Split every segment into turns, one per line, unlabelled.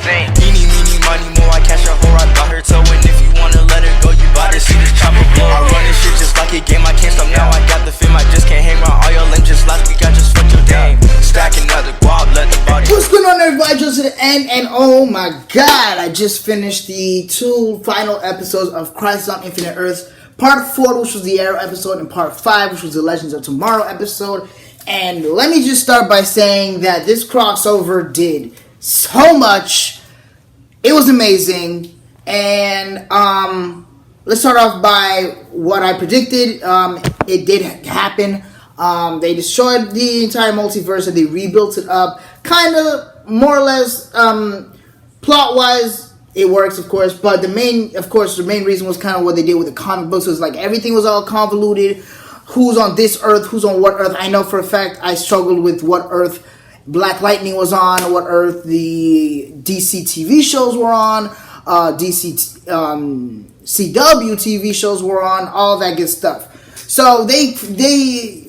thing. Eeny, meeny, money, more. I catch a whore, I got her toe. And if you wanna let her go, you bout to see this chopper blow. I run this shit just like a game, I can't stop now. I got the film, I just can't hang around all your lame. Just last week I just fucked your dame. Stack another guap, let the body.
What's going on, everybody? Just to the end, and oh my god, I just finished the 2 final episodes of Crisis on Infinite Earths. Part 4, which was the Arrow episode, and Part 5, which was the Legends of Tomorrow episode. And let me just start by saying that this crossover did so much. It was amazing. And let's start off by what I predicted. It did happen. They destroyed the entire multiverse and they rebuilt it up. Kind of, more or less, plot-wise, it works, of course. But the main reason was kind of what they did with the comic books. It was like everything was all convoluted. Who's on this Earth? Who's on what Earth? I know for a fact I struggled with what Earth Black Lightning was on, what Earth the DC TV shows were on, CW TV shows were on, all that good stuff. So they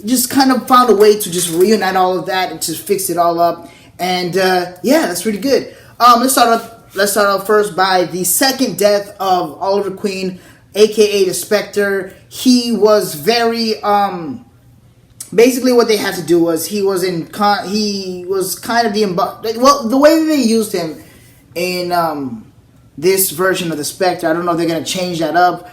just kind of found a way to just reunite all of that and just fix it all up. And yeah, that's pretty good. Let's start off first by the second death of Oliver Queen, aka the Spectre. He was very basically what they had to do was he was kind of the way they used him in this version of the Spectre. I don't know if they're gonna change that up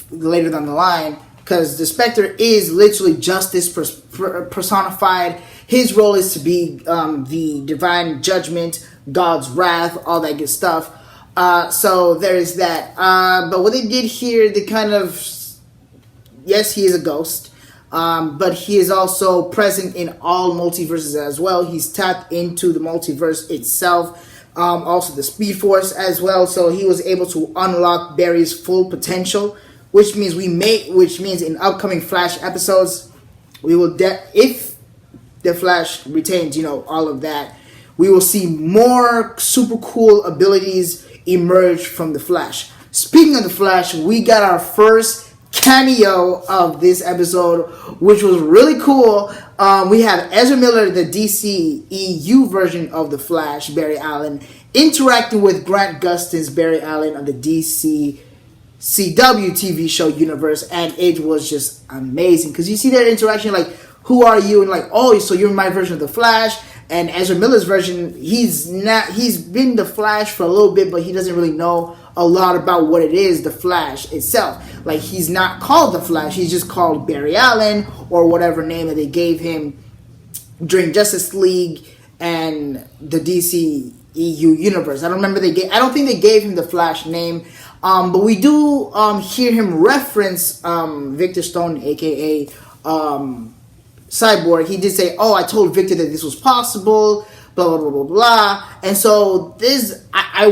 later down the line, because the Spectre is literally justice personified. His role is to be the divine judgment, God's wrath, all that good stuff. So there is that. But what they did here, they kind of, yes, he is a ghost, but he is also present in all multiverses as well. He's tapped into the multiverse itself, also the Speed Force as well. So he was able to unlock Barry's full potential, which means in upcoming Flash episodes, we will if the Flash retains, all of that, we will see more super cool abilities emerge from the Flash. Speaking of the Flash, we got our first cameo of this episode, which was really cool. We have Ezra Miller, the DC EU version of the Flash, Barry Allen, interacting with Grant Gustin's Barry Allen of the DC CW TV show universe, and it was just amazing because you see their interaction, like, who are you? And like, oh, so you're my version of the Flash. And Ezra Miller's version, he's been the Flash for a little bit, but he doesn't really know a lot about what it is, the Flash itself. Like, he's not called the Flash, he's just called Barry Allen, or whatever name that they gave him during Justice League and the DC EU universe. I don't think they gave him the Flash name. But we do hear him reference Victor Stone, aka Cyborg. He did say, "Oh, I told Victor that this was possible." Blah blah blah blah blah. And so I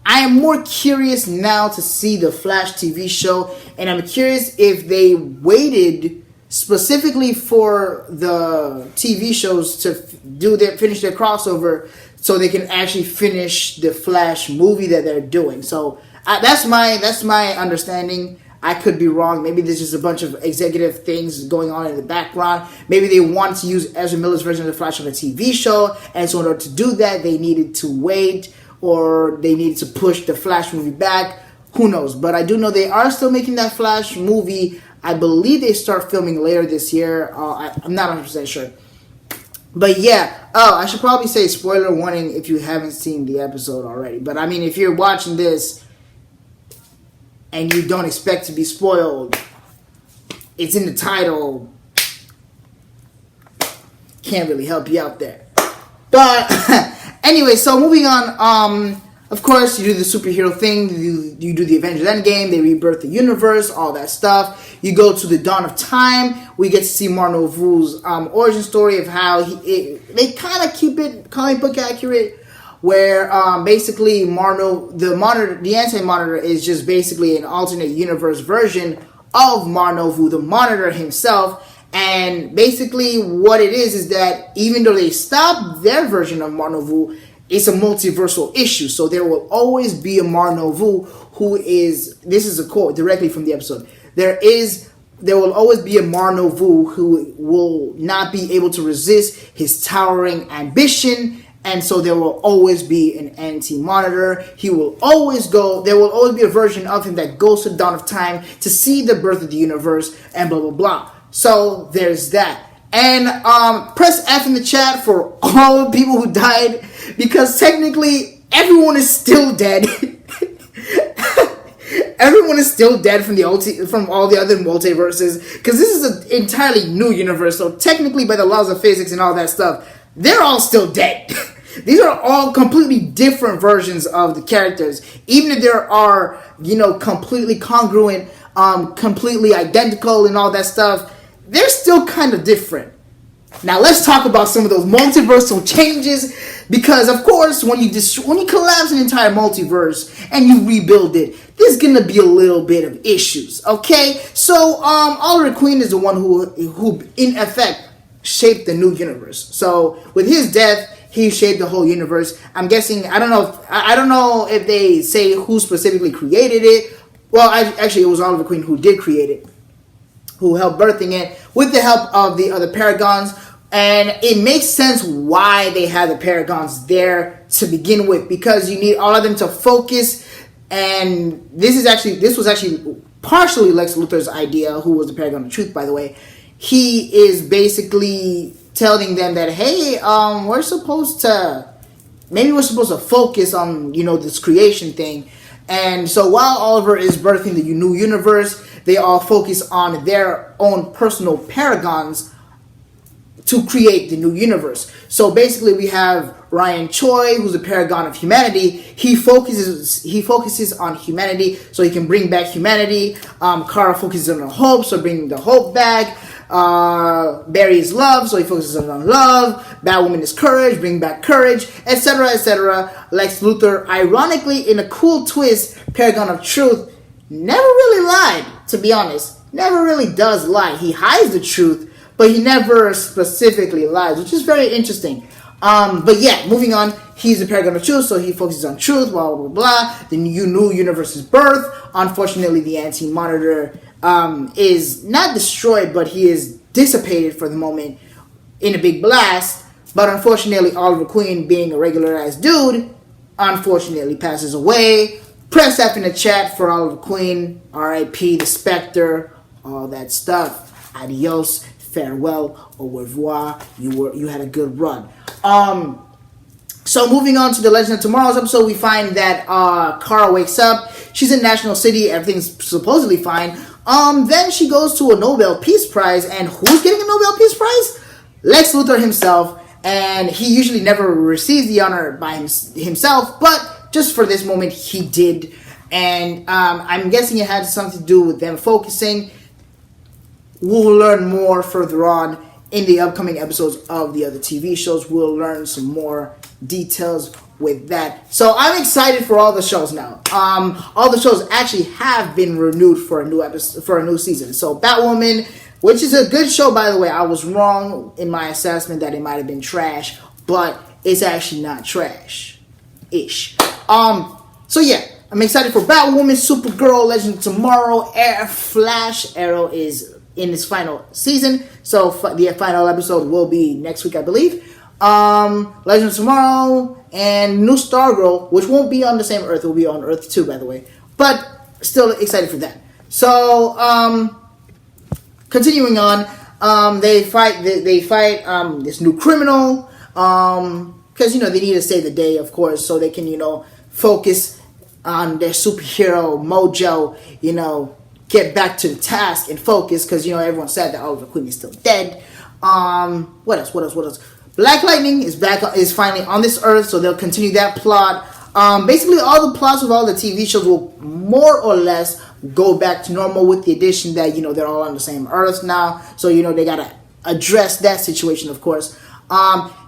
am more curious now to see the Flash TV show, and I'm curious if they waited specifically for the TV shows to finish their crossover, so they can actually finish the Flash movie that they're doing. So that's my understanding. I could be wrong. Maybe there's just a bunch of executive things going on in the background. Maybe they wanted to use Ezra Miller's version of the Flash on a TV show, and so in order to do that, they needed to wait, or they needed to push the Flash movie back. Who knows? But I do know they are still making that Flash movie. I believe they start filming later this year. I'm not 100% sure. But yeah, I should probably say spoiler warning if you haven't seen the episode already. But I mean, if you're watching this and you don't expect to be spoiled, it's in the title. Can't really help you out there. But anyway, so moving on. Of course, you do the superhero thing. You do the Avengers Endgame. They rebirth the universe, all that stuff. You go to the Dawn of Time. We get to see Marno Vu's origin story of how they kind of keep it comic book accurate, where basically the Anti-Monitor is just basically an alternate universe version of Marno Vu, the Monitor himself. And basically what it is that even though they stopped their version of Marno Vu, it's a multiversal issue. So there will always be a Marno Vu who is, this is a quote directly from the episode, there will always be a Marno Vu who will not be able to resist his towering ambition And so there will always be an anti-monitor. There will always be a version of him that goes to the dawn of time to see the birth of the universe and blah, blah, blah. So there's that. And press F in the chat for all the people who died, because technically everyone is still dead. Everyone is still dead from all the other multiverses, because this is an entirely new universe. So technically, by the laws of physics and all that stuff, they're all still dead. These are all completely different versions of the characters. Even if there are, completely congruent, completely identical and all that stuff, they're still kind of different. Now let's talk about some of those multiversal changes, because of course when you collapse an entire multiverse and you rebuild it, there's gonna be a little bit of issues. Okay, so Oliver Queen is the one who in effect shaped the new universe. So with his death, he shaped the whole universe. I'm guessing, I don't know if they say who specifically created it. Well, actually it was Oliver Queen who did create it, who helped birthing it with the help of the other Paragons. And it makes sense why they had the Paragons there to begin with, because you need all of them to focus. And this was actually partially Lex Luthor's idea, who was the Paragon of Truth, by the way. He is basically telling them that, hey, we're supposed to focus on, this creation thing. And so while Oliver is birthing the new universe, they all focus on their own personal Paragons to create the new universe. So basically we have Ryan Choi, who's a Paragon of humanity. He focuses on humanity, so he can bring back humanity. Kara focuses on hope, so bringing the hope back. Barry is love, so he focuses on love. Batwoman is courage, bring back courage, etc., etc. Lex Luthor, ironically, in a cool twist, Paragon of Truth, never really lied, to be honest. Never really does lie. He hides the truth, but he never specifically lies, which is very interesting. But yeah, moving on, he's a Paragon of Truth, so he focuses on truth, blah, blah, blah. The new universe's birth. Unfortunately, the anti-monitor is not destroyed, but he is dissipated for the moment in a big blast. But unfortunately, Oliver Queen, being a regularized dude, unfortunately passes away. Press F in the chat for Oliver Queen. R.I.P. the Spectre, all that stuff. Adios, farewell, au revoir. You had a good run. So moving on to the Legend of Tomorrow's episode, we find that Kara wakes up. She's in National City. Everything's supposedly fine. Then she goes to a Nobel Peace Prize, and who's getting a Nobel Peace Prize? Lex Luthor himself, and he usually never receives the honor by himself, but just for this moment, he did. And I'm guessing it had something to do with them focusing. We'll learn more further on in the upcoming episodes of the other TV shows. We'll learn some more details with that. So I'm excited for all the shows now. All the shows actually have been renewed for a new episode, for a new season. So Batwoman, which is a good show, by the way. I was wrong in my assessment that it might have been trash, but it's actually not trash-ish. So yeah, I'm excited for Batwoman, Supergirl, Legend of Tomorrow, Flash. Arrow is in its final season, so the final episode will be next week, I believe. Legend of Tomorrow and new Stargirl, which won't be on the same Earth, will be on Earth 2, by the way, but still excited for that. So continuing on, they fight this new criminal, because they need to save the day, of course, so they can focus on their superhero mojo, get back to the task and focus, because everyone said that Oliver Queen is still dead. What else? Black Lightning is finally on this Earth, so they'll continue that plot. Basically, all the plots of all the TV shows will more or less go back to normal, with the addition that they're all on the same Earth now, so they gotta address that situation, of course.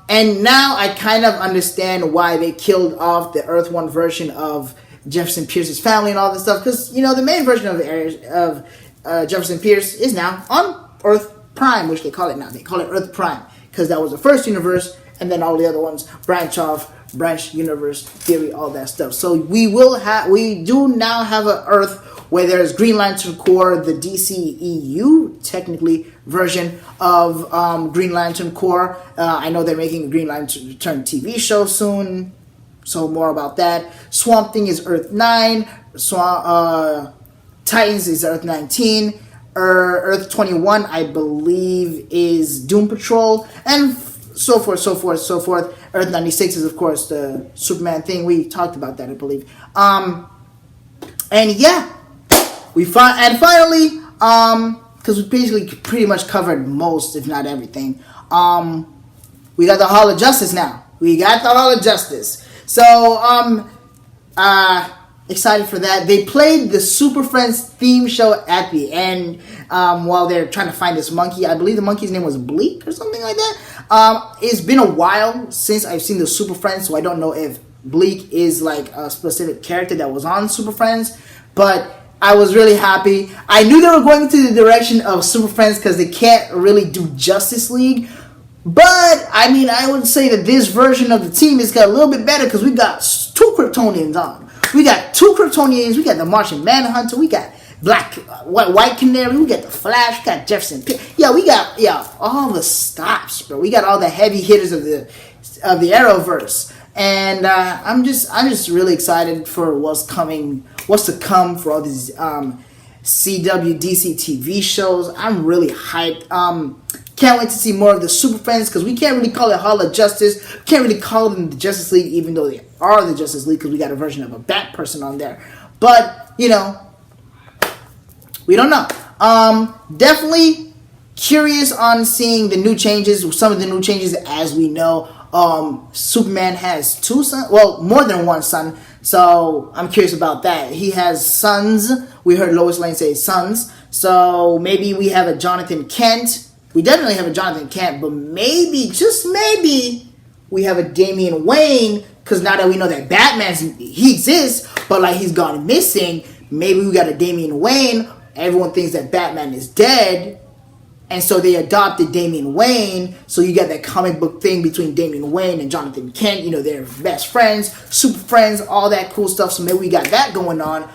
And now I kind of understand why they killed off the Earth 1 version of Jefferson Pierce's family and all this stuff, because the main version of Jefferson Pierce is now on Earth Prime, which they call it now. They call it Earth Prime because that was the first universe, and then all the other ones branch universe theory, all that stuff. So we do now have an Earth where there's Green Lantern Corps, the DCEU, technically version of Green Lantern Corps. I know they're making a Green Lantern TV show soon, so more about that. Swamp Thing is Earth 9. Titans is Earth 19. Earth 21, I believe, is Doom Patrol, and so forth, so forth, so forth. Earth 96 is, of course, the Superman thing. We talked about that, I believe. And yeah, finally, because we basically pretty much covered most, if not everything. We got the Hall of Justice now. We got the Hall of Justice. So, excited for that. They played the Super Friends theme show at the end while they're trying to find this monkey. I believe the monkey's name was Bleak or something like that. It's been a while since I've seen the Super Friends, so I don't know if Bleak is like a specific character that was on Super Friends, but I was really happy. I knew they were going into the direction of Super Friends because they can't really do Justice League. But, I mean, I would say that this version of the team has got a little bit better because we got 2 Kryptonians on. We got 2 Kryptonians. We got the Martian Manhunter. We got White Canary. We got the Flash. We got Jefferson. We got all the stops, bro. We got all the heavy hitters of the Arrowverse. And I'm just really excited for what's to come for all these CW DC TV shows. I'm really hyped. Can't wait to see more of the Super Friends because we can't really call it Hall of Justice. Can't really call them the Justice League, even though they are the Justice League because we got a version of a Bat person on there. But we don't know. Definitely curious on seeing the new changes. Some of the new changes, as we know. Superman has 2 sons, well, more than 1 son, so I'm curious about that. He has sons. We heard Lois Lane say sons, so maybe we have a Jonathan Kent. We definitely have a Jonathan Kent, but maybe, just maybe, we have a Damian Wayne, because now that we know that he exists, but like he's gone missing, maybe we got a Damian Wayne. Everyone thinks that Batman is dead, and so they adopted Damian Wayne. So you got that comic book thing between Damian Wayne and Jonathan Kent. They're best friends, super friends, all that cool stuff. So maybe we got that going on.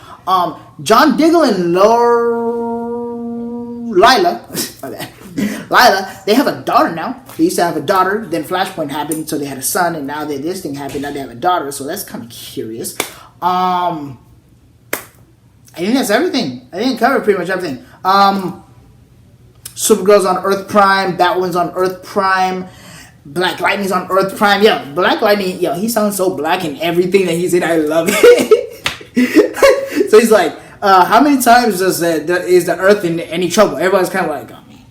John Diggle and Lila, they have a daughter now. They used to have a daughter, then Flashpoint happened, so they had a son, and now that this thing happened, now they have a daughter. So that's kind of curious. I think that's everything. I think I covered pretty much everything. Supergirl's on Earth Prime. Batwoman's on Earth Prime. Black Lightning's on Earth Prime. Black Lightning, he sounds so black in everything that he's in. I love it. So he's like, how many times is the Earth in any trouble? Everybody's kind of like, oh, man.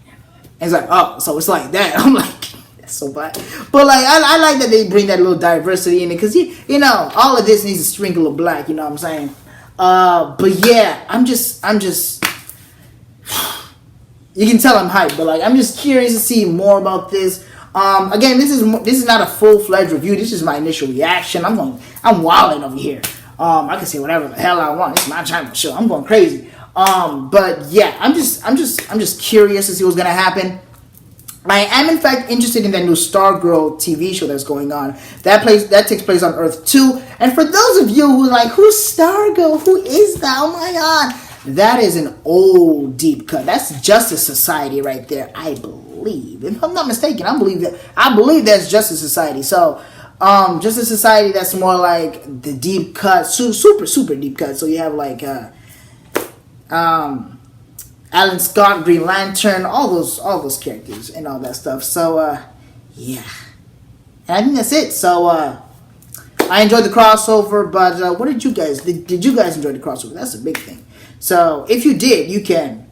And he's like, oh, so it's like that. I'm like, that's so black. But like, I like that they bring that little diversity in it because, all of this needs a sprinkle of black, you know what I'm saying? But yeah, I'm just you can tell I'm hyped, but like I'm just curious to see more about this. Again, this is not a full-fledged review. This is my initial reaction. I'm wilding over here. I can say whatever the hell I want. It's my channel show. I'm going crazy. But yeah, I'm just curious to see what's gonna happen. I am in fact interested in that new Stargirl TV show that's going on. That takes place on Earth 2. And for those of you who are like, who's Stargirl? Who is that? Oh my god. That is an old deep cut. That's Justice Society right there, I believe. If I'm not mistaken, I believe that's Justice Society. So, Justice Society, that's more like the deep cut, super deep cut. So you have like Alan Scott, Green Lantern, all those characters and all that stuff. So yeah, and I think that's it. So I enjoyed the crossover, but what did you guys enjoy the crossover? That's a big thing. So if you did, you can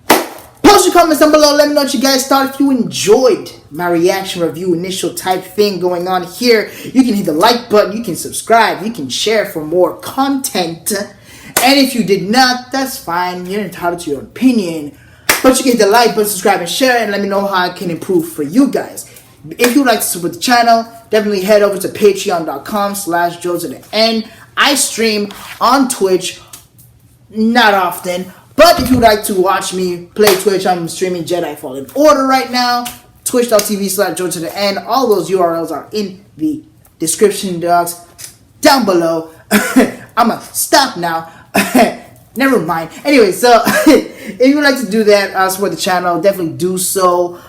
post your comments down below. Let me know what you guys thought. If you enjoyed my reaction review initial type thing going on here, you can hit the like button, you can subscribe, you can share for more content. And if you did not, that's fine. You're entitled to your opinion. But you can hit the like button, subscribe, and share, and let me know how I can improve for you guys. If you'd like to support the channel, definitely head over to patreon.com/JoeToTheN. I stream on Twitch, not often, but if you'd like to watch me play Twitch, I'm streaming Jedi Fallen Order right now. Twitch.tv/JoeToTheN. All those URLs are in the description box down below. I'ma stop now. Never mind. Anyway, so if you would like to do that, support the channel, definitely do so.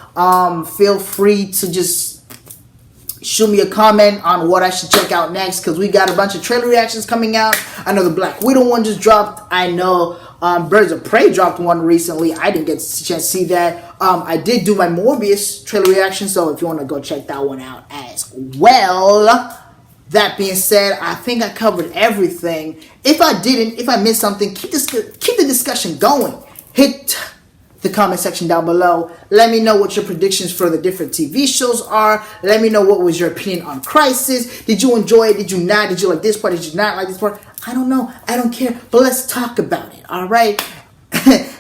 Feel free to just shoot me a comment on what I should check out next, because we got a bunch of trailer reactions coming out. I know the Black Widow one just dropped. I know Birds of Prey dropped one recently. I didn't get a chance to see that. I did do my Morbius trailer reaction, so if you want to go check that one out as well. That being said, I think I covered everything. If I didn't, if I missed something, keep the discussion going. Hit the comment section down below. Let me know what your predictions for the different TV shows are. Let me know what was your opinion on Crisis. Did you enjoy it? Did you not? Did you like this part? Did you not like this part? I don't know. I don't care. But let's talk about it. All right.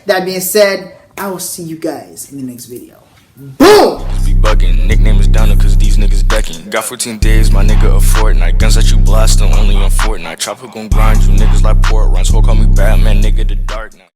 That being said, I will see you guys in the next video. Boom!
Be bugging. Nickname is Downer cause these niggas decking. Got 14 days, my nigga, a fortnight. Guns that you blasting only on Fortnite. Chopper gon' grind you niggas like port runs. Ho call me Batman, nigga, the Dark Knight.